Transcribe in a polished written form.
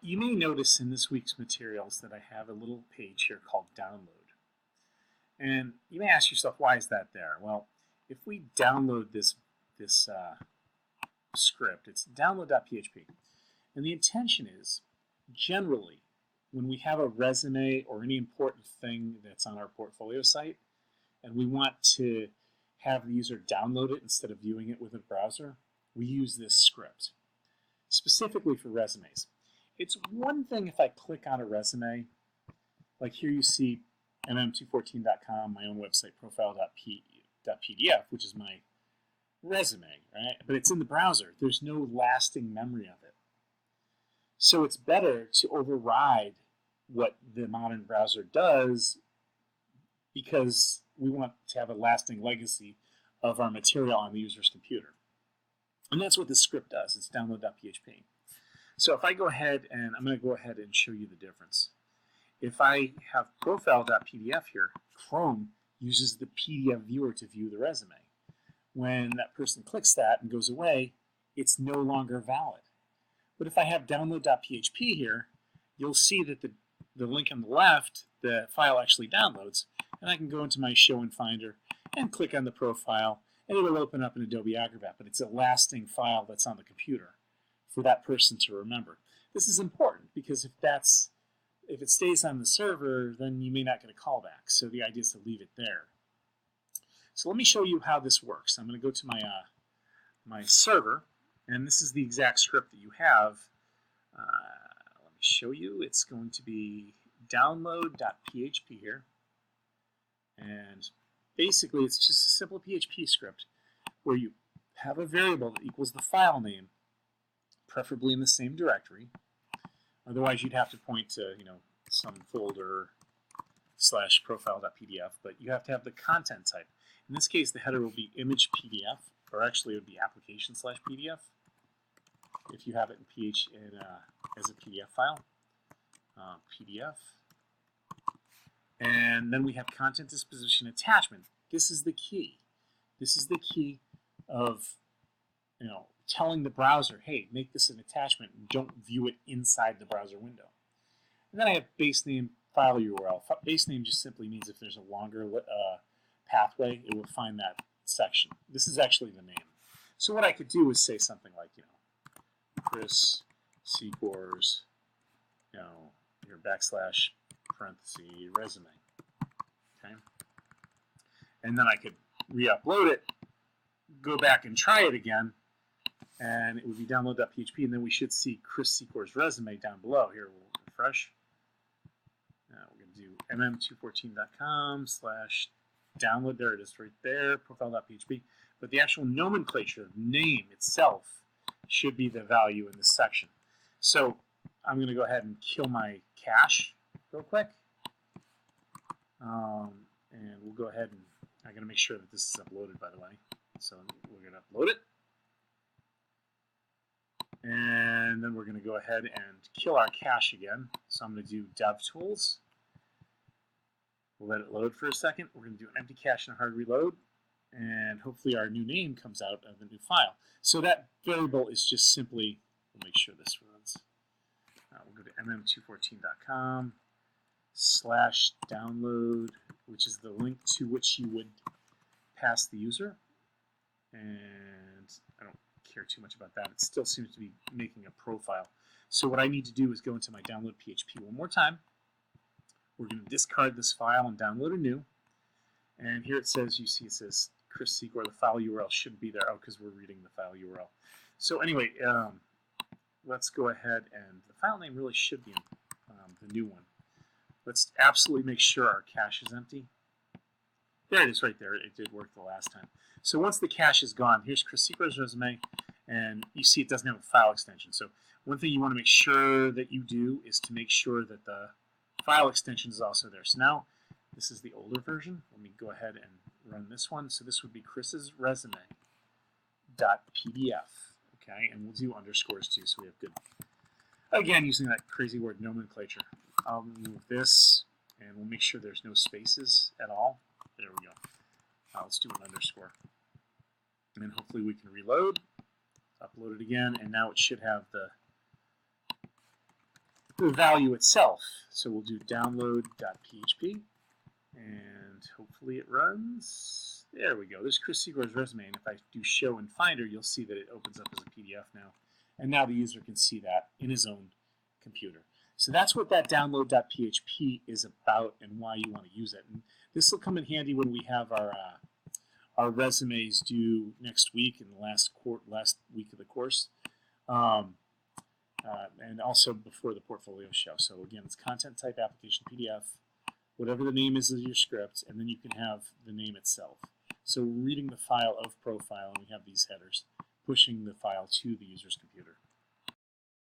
You may notice in this week's materials that I have a little page here called Download. And you may ask yourself, why is that there? Well, if we download this script, it's download.php. And the intention is, generally, when we have a resume or any important thing that's on our portfolio site, and we want to have the user download it instead of viewing it with a browser, we use this script, specifically for resumes. It's one thing if I click on a resume, like here you see mm214.com, my own website, profile.pdf, which is my resume, right? But it's in the browser. There's no lasting memory of it. So it's better to override what the modern browser does because we want to have a lasting legacy of our material on the user's computer. And that's what this script does. It's download.php. So if I go ahead and I'm going to go ahead and show you the difference. If I have profile.pdf here, Chrome uses the PDF viewer to view the resume. When that person clicks that and goes away, it's no longer valid. But if I have download.php here, you'll see that the link on the left, the file actually downloads, and I can go into my show and finder and click on the profile, and it'll open up in Adobe Acrobat, but it's a lasting file that's on the computer for that person to remember. This is important because if it stays on the server, then you may not get a callback. So the idea is to leave it there. So let me show you how this works. I'm going to go to my server, and this is the exact script that you have. Let me show you. It's going to be download.php here. And basically, it's just a simple PHP script where you have a variable that equals the file name, preferably in the same directory. Otherwise, you'd have to point to, some folder / profile.pdf, but you have to have the content type. In this case, the header will be image PDF, or actually it would be application / PDF if you have it as a PDF file. PDF. And then we have content disposition attachment. This is the key. This is the key of, telling the browser, hey, make this an attachment and don't view it inside the browser window. And then I have base name file URL. Base name just simply means if there's a longer pathway, it will find that section. This is actually the name. So what I could do is say something like, Chris Secor's, your / parenthesis resume. Okay. And then I could re-upload it, go back and try it again, and it would be download.php, and then we should see Chris Secor's resume down below. Here, we'll refresh. We're going to do mm214.com / download. There it is right there, profile.php. But the actual nomenclature, name itself, should be the value in this section. So I'm going to go ahead and kill my cache real quick. And we'll go ahead and I'm going to make sure that this is uploaded, by the way. So we're going to upload it. And then we're going to go ahead and kill our cache again. So I'm going to do DevTools. We'll let it load for a second. We're going to do an empty cache and a hard reload. And hopefully our new name comes out of the new file. So that variable is just simply, we'll make sure this runs. We'll go to mm214.com / download, which is the link to which you would pass the user. And I don't care too much about that. It still seems to be making a profile. So what I need to do is go into my download PHP one more time. We're going to discard this file and download a new. And here it says, you see it says Chris Secor, the file URL should be there. Oh, because we're reading the file URL. So anyway, let's go ahead, and the file name really should be in the new one. Let's absolutely make sure our cache is empty. There it is right there. It did work the last time. So once the cache is gone, here's Chris Secor's resume, and you see it doesn't have a file extension. So one thing you want to make sure that you do is to make sure that the file extension is also there. So now this is the older version. Let me go ahead and run this one. So this would be Chris's resume.pdf. Okay, and we'll do underscores too, so we have good. Again, using that crazy word nomenclature. I'll move this, and we'll make sure there's no spaces at all. There we go. Let's do an underscore. And then hopefully we can reload, upload it again, and now it should have the the value itself. So we'll do download.php, and hopefully it runs. There we go. There's Chris Sigor's resume, and if I do show in Finder, you'll see that it opens up as a PDF now. And now the user can see that in his own computer. So that's what that download.php is about and why you want to use it. And this will come in handy when we have our resumes due next week in the last week of the course. And also before the portfolio show. So again, it's content type application PDF, whatever the name is of your script, and then you can have the name itself. So we're reading the file of profile, and we have these headers pushing the file to the user's computer.